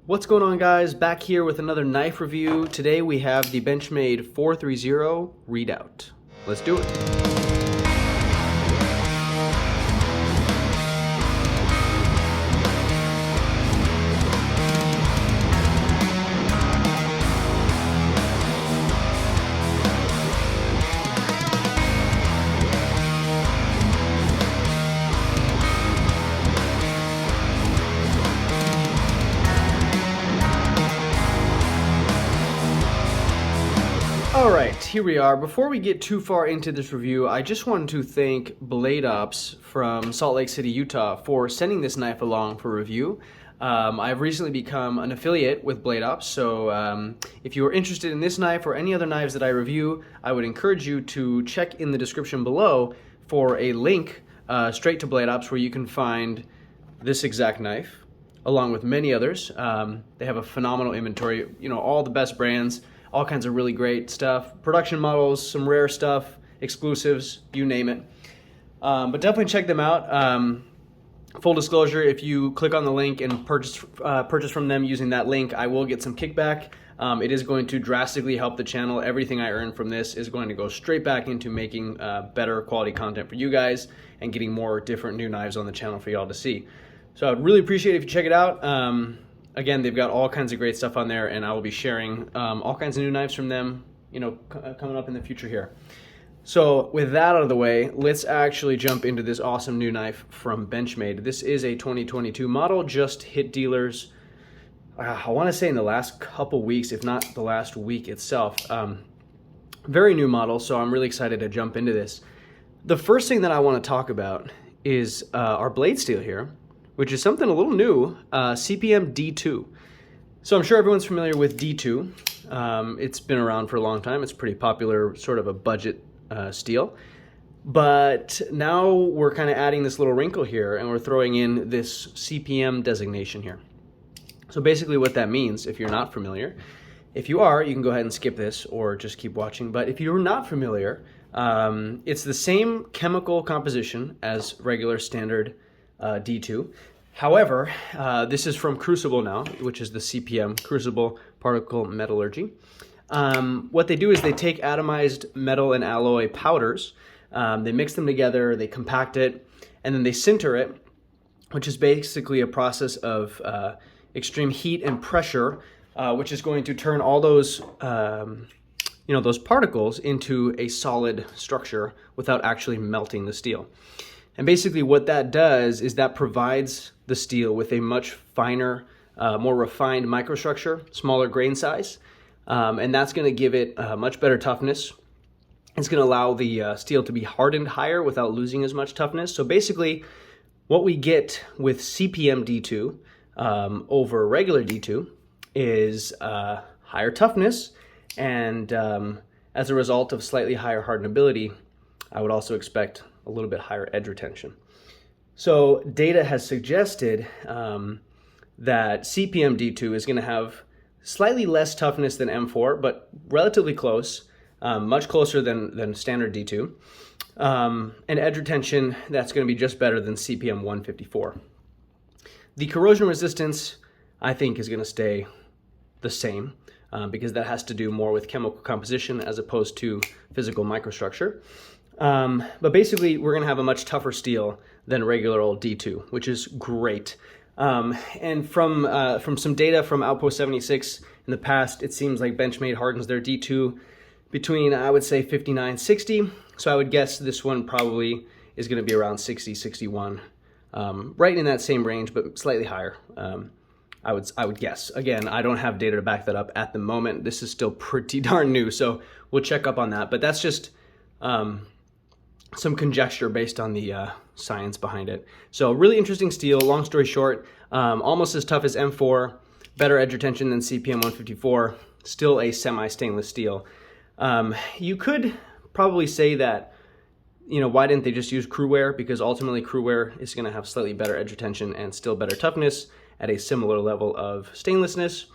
What's going on, guys? Back here with another knife review. Today we have the Benchmade 430 Redoubt. Let's do it. Alright, here we are. Before we get too far into this review, I just wanted to thank BladeOps from Salt Lake City, Utah for sending this knife along for review. I've recently become an affiliate with BladeOps, so if you are interested in this knife or any other knives that I review, I would encourage you to check in the description below for a link straight to BladeOps where you can find this exact knife, along with many others. They have a phenomenal inventory, all the best brands, all kinds of really great stuff, production models, some rare stuff, exclusives, you name it. But definitely check them out. Full disclosure, if you click on the link and purchase from them using that link, I will get some kickback. It is going to drastically help the channel. Everything I earn from this is going to go straight back into making better quality content for you guys and getting more different new knives on the channel for y'all to see. So I'd really appreciate it if you check it out. Again, they've got all kinds of great stuff on there, and I will be sharing all kinds of new knives from them, coming up in the future here. So with that out of the way, let's actually jump into this awesome new knife from Benchmade. This is a 2022 model, just hit dealers, I want to say in the last couple weeks, if not the last week itself. Very new model, so I'm really excited to jump into this. The first thing that I want to talk about is our blade steel here, which is something a little new, CPM D2. So I'm sure everyone's familiar with D2. It's been around for a long time. It's pretty popular, sort of a budget steel. But now we're kind of adding this little wrinkle here, and we're throwing in this CPM designation here. So basically what that means, if you're not familiar, if you are, you can go ahead and skip this or just keep watching. But if you're not familiar, it's the same chemical composition as regular standard D2. However, this is from Crucible now, which is the CPM, Crucible Particle Metallurgy. What they do is they take atomized metal and alloy powders, they mix them together, they compact it, and then they sinter it, which is basically a process of extreme heat and pressure, which is going to turn all those those particles into a solid structure without actually melting the steel. And basically what that does is that provides the steel with a much finer, more refined microstructure, smaller grain size, and that's going to give it much better toughness. It's going to allow the steel to be hardened higher without losing as much toughness. So basically what we get with CPM D2 over regular D2 is higher toughness, and as a result of slightly higher hardenability, I would also expect a little bit higher edge retention. So data has suggested that CPM D2 is going to have slightly less toughness than M4, but relatively close, much closer than standard D2. And edge retention, that's going to be just better than CPM 154. The corrosion resistance, I think, is going to stay the same because that has to do more with chemical composition as opposed to physical microstructure. But basically, we're going to have a much tougher steel than regular old D2, which is great. And from some data from Outpost 76 in the past, it seems like Benchmade hardens their D2 between, I would say, 59, 60. So I would guess this one probably is going to be around 60, 61, right in that same range, but slightly higher. I would guess. Again, I don't have data to back that up at the moment. This is still pretty darn new, so we'll check up on that. But that's just some conjecture based on the science behind it. So really interesting steel. Long story short, almost as tough as M4, better edge retention than CPM 154, still a semi-stainless steel. You could probably say that, why didn't they just use crew wear? Because ultimately crew wear is going to have slightly better edge retention and still better toughness at a similar level of stainlessness.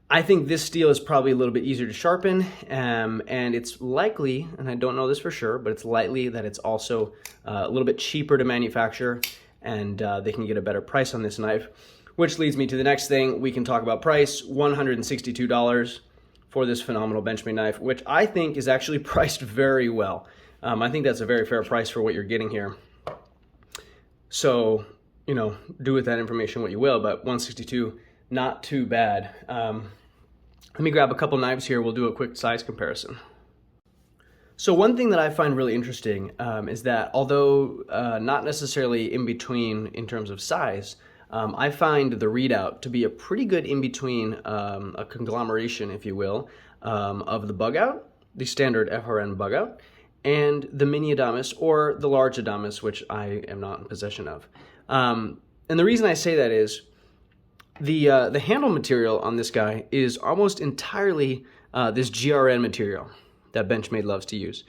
I think this steel is probably a little bit easier to sharpen, and it's likely, and I don't know this for sure, but it's likely that it's also a little bit cheaper to manufacture, and they can get a better price on this knife. Which leads me to the next thing. We can talk about price, $162 for this phenomenal Benchmade knife, which I think is actually priced very well. I think that's a very fair price for what you're getting here. So, you know, do with that information what you will, but 162, not too bad. Let me grab a couple knives here. We'll do a quick size comparison. So one thing that I find really interesting is that although not necessarily in between in terms of size, I find the Redoubt to be a pretty good in-between, a conglomeration, if you will, of the Bugout, the standard FRN Bugout, and the mini Adamas or the large Adamas, which I am not in possession of. And the reason I say that is the handle material on this guy is almost entirely this GRN material that Benchmade loves to use.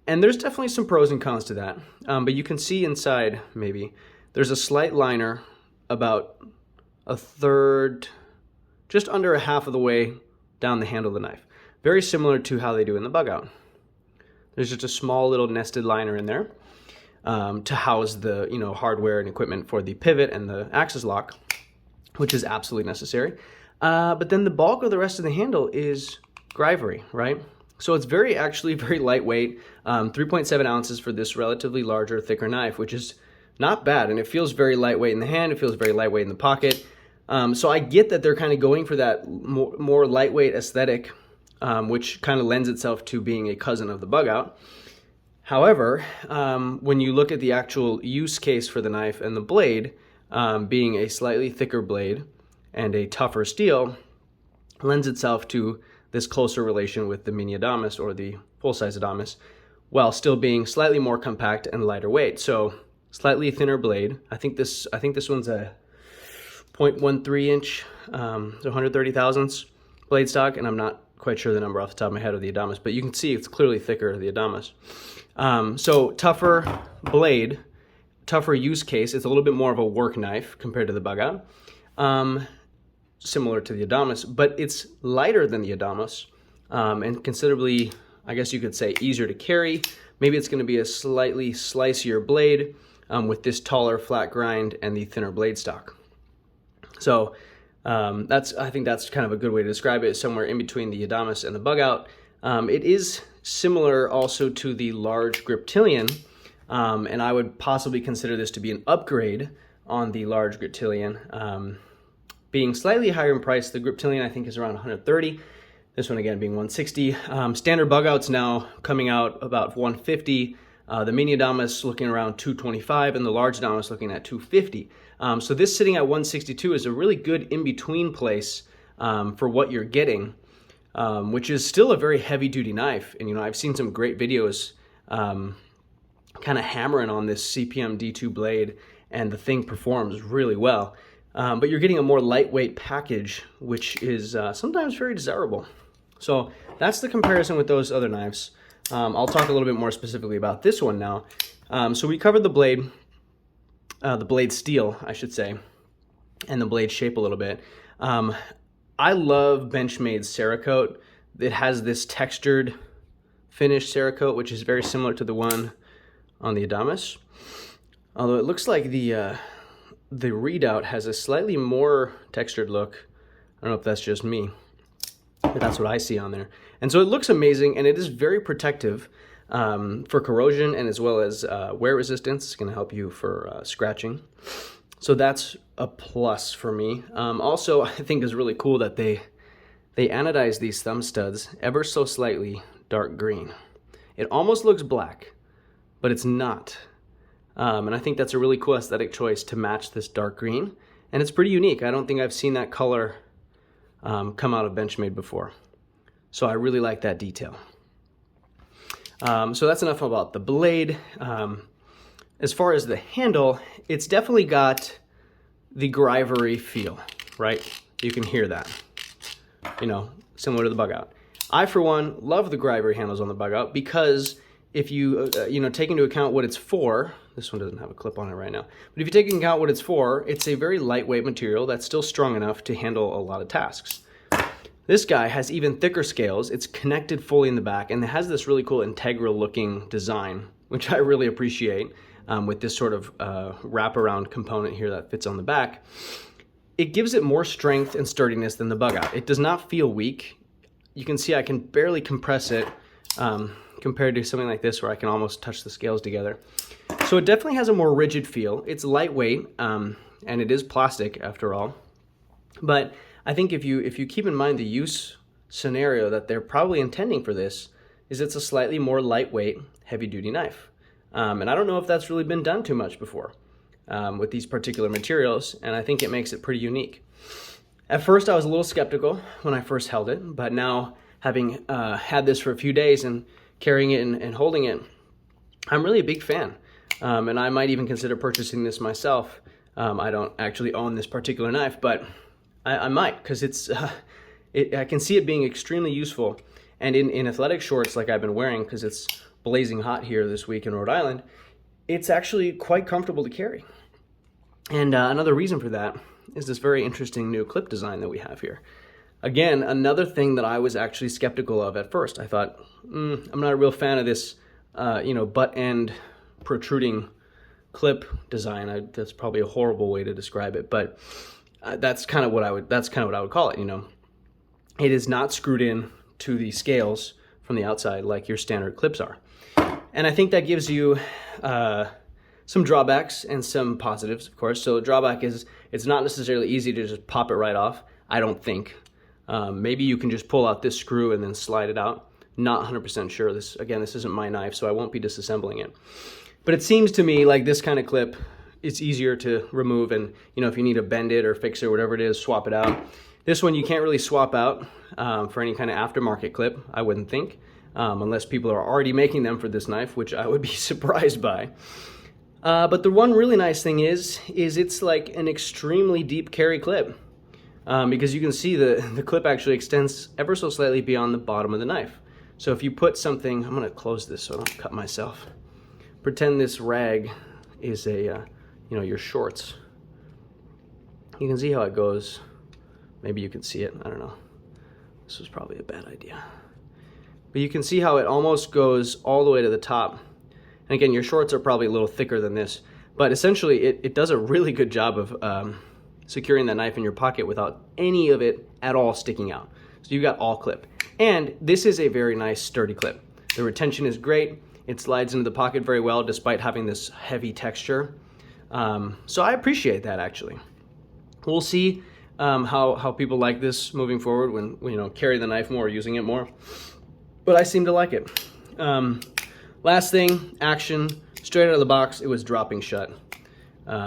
And there's definitely some pros and cons to that, but you can see inside, maybe, there's a slight liner about a third, just under a half of the way down the handle of the knife. Very similar to how they do in the Bugout. There's just a small little nested liner in there to house the hardware and equipment for the pivot and the axis lock, which is absolutely necessary. But then the bulk of the rest of the handle is Grivery, right? So it's actually very lightweight, 3.7 ounces for this relatively larger, thicker knife, which is not bad, and it feels very lightweight in the hand. It feels very lightweight in the pocket. So I get that they're kind of going for that more lightweight aesthetic, which kind of lends itself to being a cousin of the Bugout. However, when you look at the actual use case for the knife and the blade, being a slightly thicker blade and a tougher steel, lends itself to this closer relation with the mini Adamas or the full-size Adamas, while still being slightly more compact and lighter weight. So slightly thinner blade. I think this one's a 0.13 inch, so 130 thousandths blade stock, and I'm not quite sure the number off the top of my head of the Adamas, but you can see it's clearly thicker, the Adamas. So tougher blade, tougher use case. It's a little bit more of a work knife compared to the Bugout, similar to the Adamas, but it's lighter than the Adamas, and considerably, I guess you could say, easier to carry. Maybe it's going to be a slightly slicier blade, with this taller flat grind and the thinner blade stock. So I think that's kind of a good way to describe it, somewhere in between the Adamas and the Bugout. It is similar also to the large Griptilian, and I would possibly consider this to be an upgrade on the large Griptilian. Being slightly higher in price, the Griptilian I think is around 130. This one again being 160. Standard Bugout's now coming out about 150. The mini Adamas looking around 225, and the large Adamas looking at 250. So this sitting at 162 is a really good in-between place for what you're getting, which is still a very heavy-duty knife. And I've seen some great videos kind of hammering on this CPM D2 blade, and the thing performs really well. But you're getting a more lightweight package, which is sometimes very desirable. So that's the comparison with those other knives. I'll talk a little bit more specifically about this one now. So we covered the blade steel, I should say, and the blade shape a little bit. I love Benchmade's Cerakote. It has this textured finish Cerakote, which is very similar to the one on the Adamas. Although it looks like the Redoubt has a slightly more textured look. I don't know if that's just me, but that's what I see on there. And so it looks amazing, and it is very protective for corrosion, and as well as wear resistance. It's going to help you for scratching. So that's a plus for me. Also, I think is really cool that they anodize these thumb studs ever so slightly dark green. It almost looks black, but it's not. And I think that's a really cool aesthetic choice to match this dark green. And it's pretty unique. I don't think I've seen that color come out of Benchmade before. So I really like that detail. So that's enough about the blade. As far as the handle, it's definitely got the Grivery feel, right? You can hear that, similar to the Bugout. I, for one, love the Grivery handles on the Bugout because if you, take into account what it's for, this one doesn't have a clip on it right now, but if you take into account what it's for, it's a very lightweight material that's still strong enough to handle a lot of tasks. This guy has even thicker scales. It's connected fully in the back, and it has this really cool integral looking design, which I really appreciate, with this sort of wraparound component here that fits on the back. it gives it more strength and sturdiness than the Bugout. It does not feel weak. You can see I can barely compress it compared to something like this where I can almost touch the scales together. So it definitely has a more rigid feel. It's lightweight, and it is plastic after all. But I think if you keep in mind the use scenario that they're probably intending for this, is it's a slightly more lightweight, heavy-duty knife. And I don't know if that's really been done too much before with these particular materials, and I think it makes it pretty unique. At first I was a little skeptical when I first held it, but now having had this for a few days and carrying it and holding it, I'm really a big fan. And I might even consider purchasing this myself. I don't actually own this particular knife, but I might, because I can see it being extremely useful. And in athletic shorts like I've been wearing, because it's blazing hot here this week in Rhode Island, it's actually quite comfortable to carry. And another reason for that is this very interesting new clip design that we have here. Again, another thing that I was actually skeptical of at first. I thought, I'm not a real fan of this, butt end protruding clip design. That's probably a horrible way to describe it, but that's kind of what I would call it. It is not screwed in to the scales from the outside like your standard clips are. And I think that gives you some drawbacks and some positives, of course. So the drawback is it's not necessarily easy to just pop it right off, I don't think. Maybe you can just pull out this screw and then slide it out. Not 100% sure. This isn't my knife, so I won't be disassembling it. But it seems to me like this kind of clip, it's easier to remove, and if you need to bend it or fix it or whatever it is, swap it out. This one you can't really swap out for any kind of aftermarket clip, I wouldn't think, unless people are already making them for this knife, which I would be surprised by. But the one really nice thing is it's like an extremely deep carry clip, because you can see the clip actually extends ever so slightly beyond the bottom of the knife. So if you put something, I'm going to close this so I don't cut myself. Pretend this rag is your shorts. You can see how it goes. Maybe you can see it, I don't know. This was probably a bad idea. But you can see how it almost goes all the way to the top. And again, your shorts are probably a little thicker than this, but essentially it does a really good job of securing that knife in your pocket without any of it at all sticking out. So you've got all clip. And this is a very nice sturdy clip. The retention is great. It slides into the pocket very well despite having this heavy texture. So I appreciate that, actually. We'll see how people like this moving forward when carry the knife more, using it more. But I seem to like it. Last thing, action. Straight out of the box, it was dropping shut.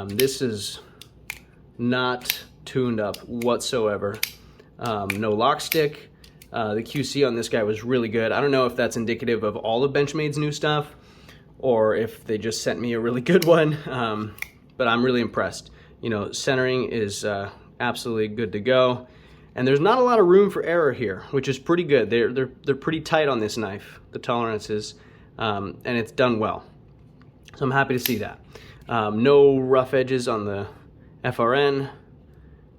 This is not tuned up whatsoever. No lock stick. The QC on this guy was really good. I don't know if that's indicative of all of Benchmade's new stuff or if they just sent me a really good one, but I'm really impressed. Centering is absolutely good to go, and there's not a lot of room for error here, which is pretty good. They're pretty tight on this knife, the tolerances, and it's done well. So I'm happy to see that. No rough edges on the FRN.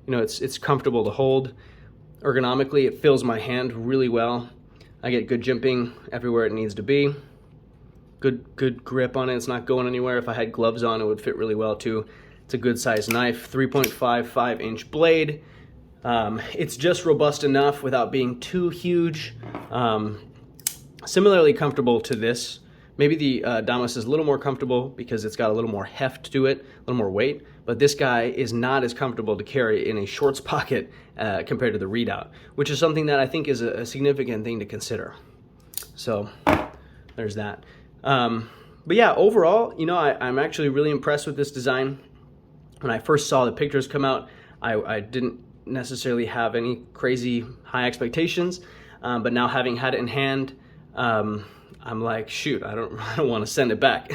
It's comfortable to hold. Ergonomically, it fills my hand really well. I get good jimping everywhere it needs to be. Good grip on it. It's not going anywhere. If I had gloves on, it would fit really well too. It's a good sized knife, 3.55 inch blade. It's just robust enough without being too huge. Similarly comfortable to this. Maybe the Adamas is a little more comfortable because it's got a little more heft to it, a little more weight, but this guy is not as comfortable to carry in a shorts pocket compared to the Redoubt, which is something that I think is a significant thing to consider. So there's that. But yeah, overall, I'm actually really impressed with this design. When I first saw the pictures come out, I didn't necessarily have any crazy high expectations, but now having had it in hand, I'm like, shoot, I don't want to send it back.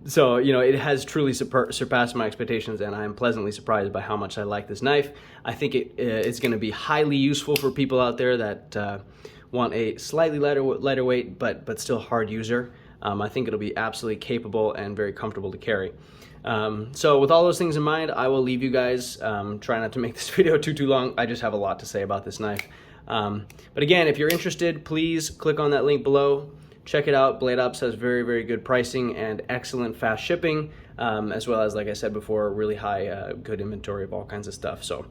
So, it has truly surpassed my expectations, and I'm pleasantly surprised by how much I like this knife. I think it's going to be highly useful for people out there that want a slightly lighter weight, but still hard user. I think it'll be absolutely capable and very comfortable to carry. So with all those things in mind, I will leave you guys. Try not to make this video too long. I just have a lot to say about this knife. But again, if you're interested, please click on that link below. Check it out. BladeOps has very, very good pricing and excellent fast shipping. as well as, like I said before, really high, good inventory of all kinds of stuff. So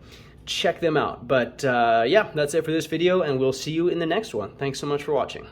check them out. But yeah, that's it for this video, and we'll see you in the next one. Thanks so much for watching.